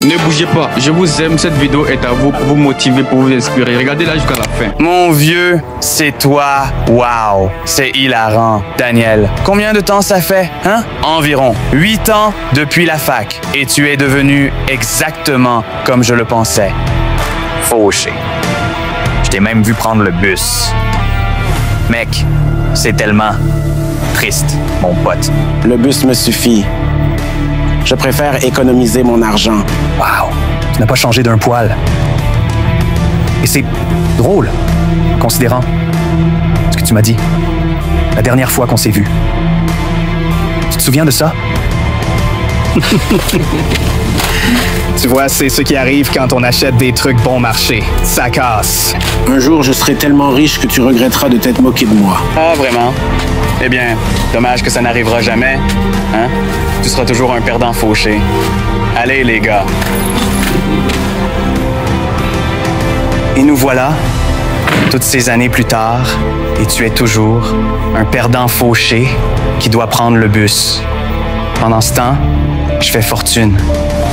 Ne bougez pas, je vous aime, cette vidéo est à vous pour vous motiver, pour vous inspirer. Regardez-la jusqu'à la fin. Mon vieux, c'est toi. Wow, c'est hilarant. Daniel, combien de temps ça fait, hein? Environ 8 ans depuis la fac. Et tu es devenu exactement comme je le pensais. Fauché. Je t'ai même vu prendre le bus. Mec, c'est tellement triste, mon pote. Le bus me suffit. Je préfère économiser mon argent. Wow, tu n'as pas changé d'un poil. Et c'est drôle, considérant ce que tu m'as dit la dernière fois qu'on s'est vu. Tu te souviens de ça? Tu vois, c'est ce qui arrive quand on achète des trucs bon marché. Ça casse. Un jour, je serai tellement riche que tu regretteras de t'être moqué de moi. Ah, vraiment? Eh bien, dommage que ça n'arrivera jamais. Hein? Tu seras toujours un perdant fauché. Allez, les gars. Et nous voilà, toutes ces années plus tard, et tu es toujours un perdant fauché qui doit prendre le bus. Pendant ce temps, je fais fortune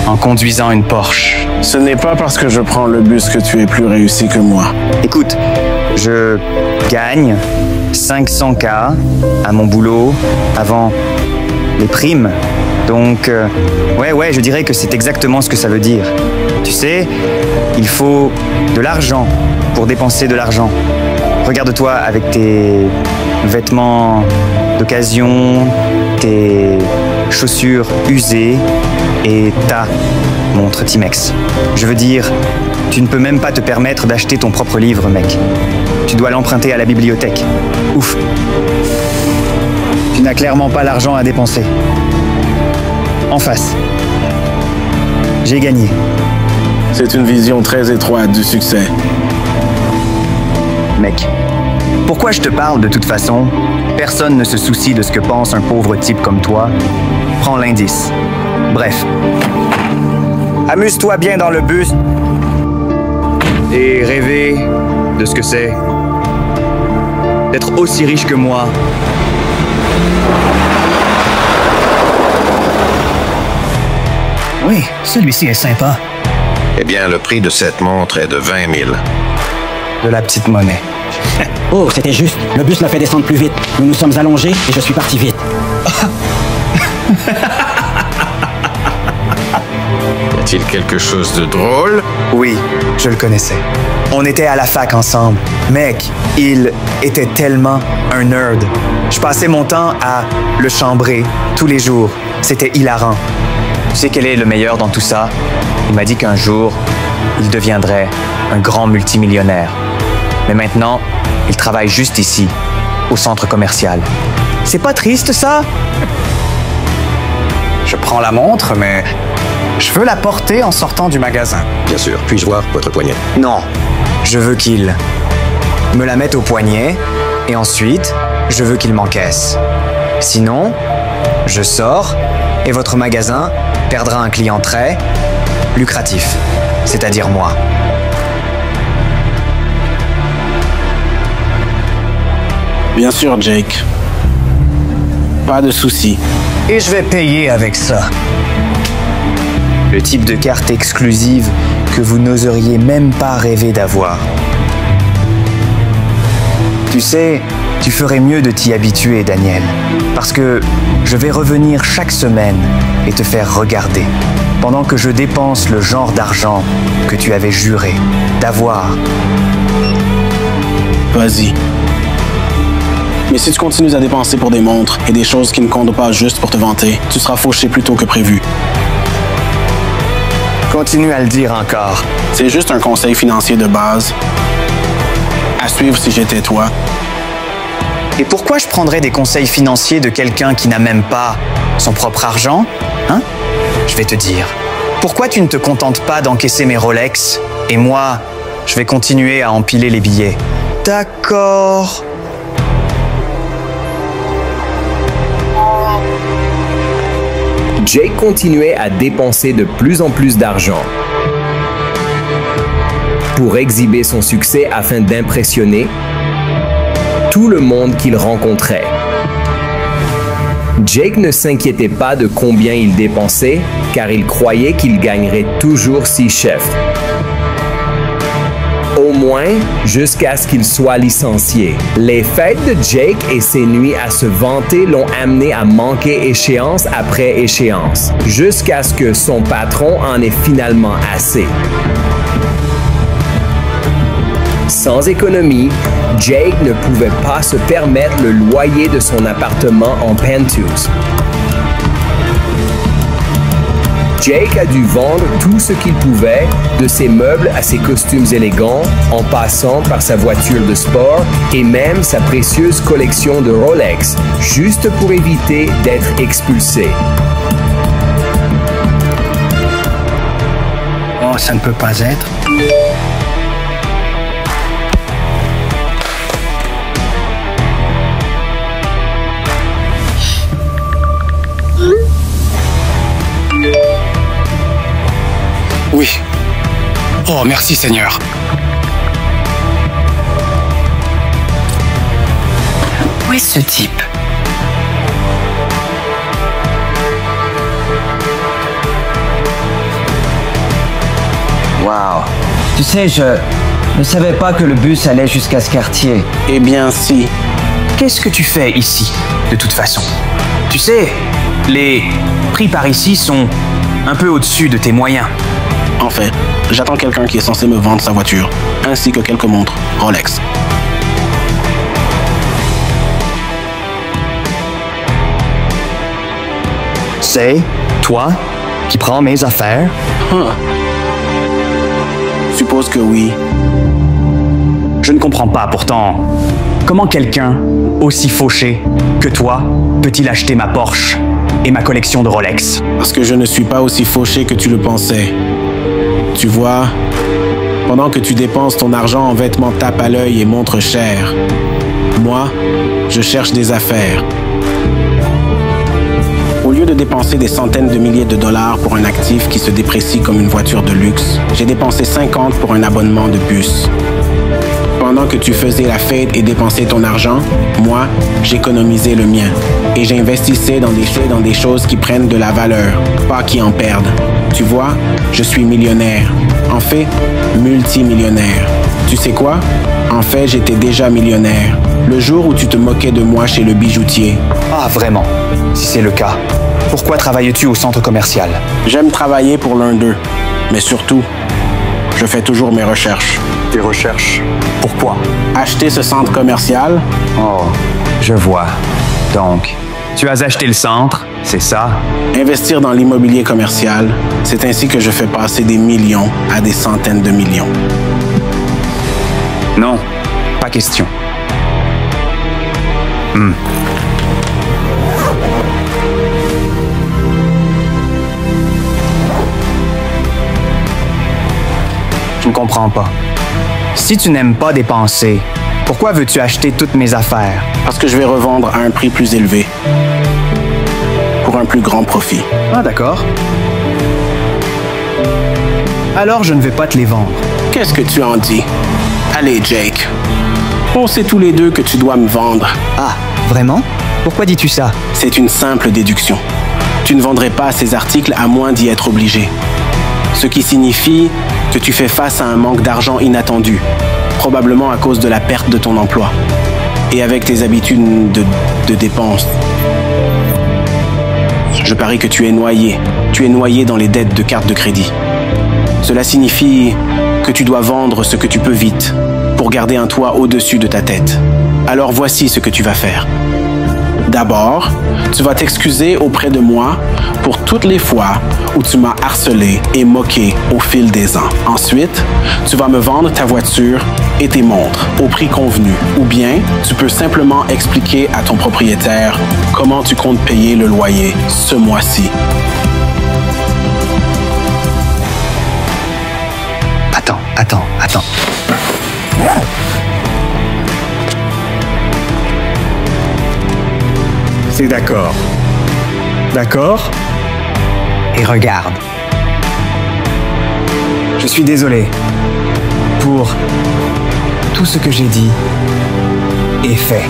en conduisant une Porsche. Ce n'est pas parce que je prends le bus que tu es plus réussi que moi. Écoute, je gagne 500K à mon boulot avant les primes. Donc, ouais, je dirais que c'est exactement ce que ça veut dire. Tu sais, il faut de l'argent pour dépenser de l'argent. Regarde-toi avec tes vêtements d'occasion, tes chaussures usées et ta montre Timex. Je veux dire, tu ne peux même pas te permettre d'acheter ton propre livre, mec. Tu dois l'emprunter à la bibliothèque. Ouf. Tu n'as clairement pas l'argent à dépenser. En face. J'ai gagné. C'est une vision très étroite du succès. Mec, pourquoi je te parle de toute façon? Personne ne se soucie de ce que pense un pauvre type comme toi. Prends l'indice. Bref. Amuse-toi bien dans le bus et rêver de ce que c'est d'être aussi riche que moi. Oui, celui-ci est sympa. Eh bien, le prix de cette montre est de 20 000. De la petite monnaie. Oh, c'était juste. Le bus l'a fait descendre plus vite. Nous nous sommes allongés et je suis parti vite. Y a-t-il quelque chose de drôle? Oui, je le connaissais. On était à la fac ensemble. Mec, il était tellement un nerd. Je passais mon temps à le chambrer tous les jours. C'était hilarant. Tu sais quel est le meilleur dans tout ça? Il m'a dit qu'un jour, il deviendrait un grand multimillionnaire. Mais maintenant, il travaille juste ici, au centre commercial. C'est pas triste, ça? Je prends la montre, mais je veux la porter en sortant du magasin. Bien sûr. Puis-je voir votre poignet? Non, je veux qu'il me la mette au poignet et ensuite, je veux qu'il m'encaisse. Sinon, je sors et votre magasin perdra un client très lucratif, c'est-à-dire moi. Bien sûr, Jake. Pas de souci. Et je vais payer avec ça. Le type de carte exclusive que vous n'oseriez même pas rêver d'avoir. Tu sais, tu ferais mieux de t'y habituer, Daniel. Parce que je vais revenir chaque semaine et te faire regarder. Pendant que je dépense le genre d'argent que tu avais juré d'avoir. Vas-y. Mais si tu continues à dépenser pour des montres et des choses qui ne comptent pas juste pour te vanter, tu seras fauché plus tôt que prévu. Continue à le dire encore. C'est juste un conseil financier de base. À suivre si j'étais toi. Et pourquoi je prendrais des conseils financiers de quelqu'un qui n'a même pas son propre argent? Hein? Je vais te dire. Pourquoi tu ne te contentes pas d'encaisser mes Rolex et moi, je vais continuer à empiler les billets? D'accord. Jake continuait à dépenser de plus en plus d'argent pour exhiber son succès afin d'impressionner tout le monde qu'il rencontrait. Jake ne s'inquiétait pas de combien il dépensait, car il croyait qu'il gagnerait toujours 6 chefs. Au moins, jusqu'à ce qu'il soit licencié. Les fêtes de Jake et ses nuits à se vanter l'ont amené à manquer échéance après échéance, jusqu'à ce que son patron en ait finalement assez. Sans économie, Jake ne pouvait pas se permettre le loyer de son appartement en penthouse. Jake a dû vendre tout ce qu'il pouvait, de ses meubles à ses costumes élégants, en passant par sa voiture de sport et même sa précieuse collection de Rolex, juste pour éviter d'être expulsé. Oh, ça ne peut pas être. Oui. Oh, merci Seigneur. Où est ce type? Wow. Tu sais, je ne savais pas que le bus allait jusqu'à ce quartier. Eh bien, si. Qu'est-ce que tu fais ici, de toute façon? Tu sais, les prix par ici sont un peu au-dessus de tes moyens. En fait, j'attends quelqu'un qui est censé me vendre sa voiture, ainsi que quelques montres Rolex. C'est toi qui prends mes affaires? Suppose que oui. Je ne comprends pas, pourtant, comment quelqu'un aussi fauché que toi peut-il acheter ma Porsche et ma collection de Rolex? Parce que je ne suis pas aussi fauché que tu le pensais. Tu vois, pendant que tu dépenses ton argent en vêtements tape à l'œil et montres chères, moi, je cherche des affaires. Au lieu de dépenser des centaines de milliers de dollars pour un actif qui se déprécie comme une voiture de luxe, j'ai dépensé 50 pour un abonnement de bus. Pendant que tu faisais la fête et dépensais ton argent, moi, j'économisais le mien. Et j'investissais dans des choses qui prennent de la valeur, pas qui en perdent. Tu vois, je suis millionnaire. En fait, multimillionnaire. Tu sais quoi? En fait, j'étais déjà millionnaire. Le jour où tu te moquais de moi chez le bijoutier. Ah, vraiment? Si c'est le cas, pourquoi travailles-tu au centre commercial? J'aime travailler pour l'un d'eux. Mais surtout, je fais toujours mes recherches. Tes recherches? Pourquoi? Acheter ce centre commercial? Oh, je vois. Donc, tu as acheté le centre, c'est ça? Investir dans l'immobilier commercial, c'est ainsi que je fais passer des millions à des centaines de millions. Non, pas question. Je ne comprends pas. Si tu n'aimes pas dépenser, pourquoi veux-tu acheter toutes mes affaires? Parce que je vais revendre à un prix plus élevé. Pour un plus grand profit. Ah, d'accord. Alors, je ne vais pas te les vendre. Qu'est-ce que tu en dis? Allez, Jake. On sait tous les deux que tu dois me vendre. Ah, vraiment? Pourquoi dis-tu ça? C'est une simple déduction. Tu ne vendrais pas ces articles à moins d'y être obligé. Ce qui signifie que tu fais face à un manque d'argent inattendu, probablement à cause de la perte de ton emploi et avec tes habitudes de dépenses. Je parie que tu es noyé. Tu es noyé dans les dettes de carte de crédit. Cela signifie que tu dois vendre ce que tu peux vite pour garder un toit au-dessus de ta tête. Alors voici ce que tu vas faire. D'abord, tu vas t'excuser auprès de moi pour toutes les fois où tu m'as harcelé et moqué au fil des ans. Ensuite, tu vas me vendre ta voiture et tes montres au prix convenu. Ou bien, tu peux simplement expliquer à ton propriétaire comment tu comptes payer le loyer ce mois-ci. Attends. C'est d'accord. D'accord? Et regarde. Je suis désolé pour tout ce que j'ai dit et fait.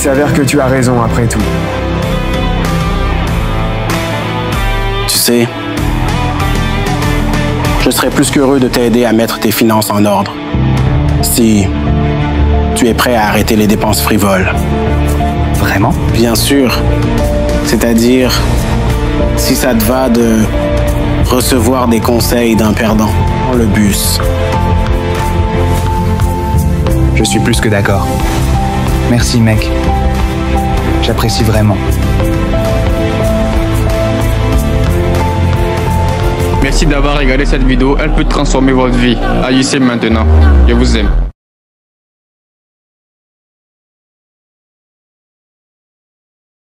s'avère que tu as raison après tout. Tu sais, je serais plus qu'heureux de t'aider à mettre tes finances en ordre. Si tu es prêt à arrêter les dépenses frivoles. Vraiment? Bien sûr. C'est-à-dire, si ça te va de recevoir des conseils d'un perdant dans le bus. Je suis plus que d'accord. Merci, mec. J'apprécie vraiment. Merci d'avoir regardé cette vidéo. Elle peut transformer votre vie. Agissez maintenant. Je vous aime.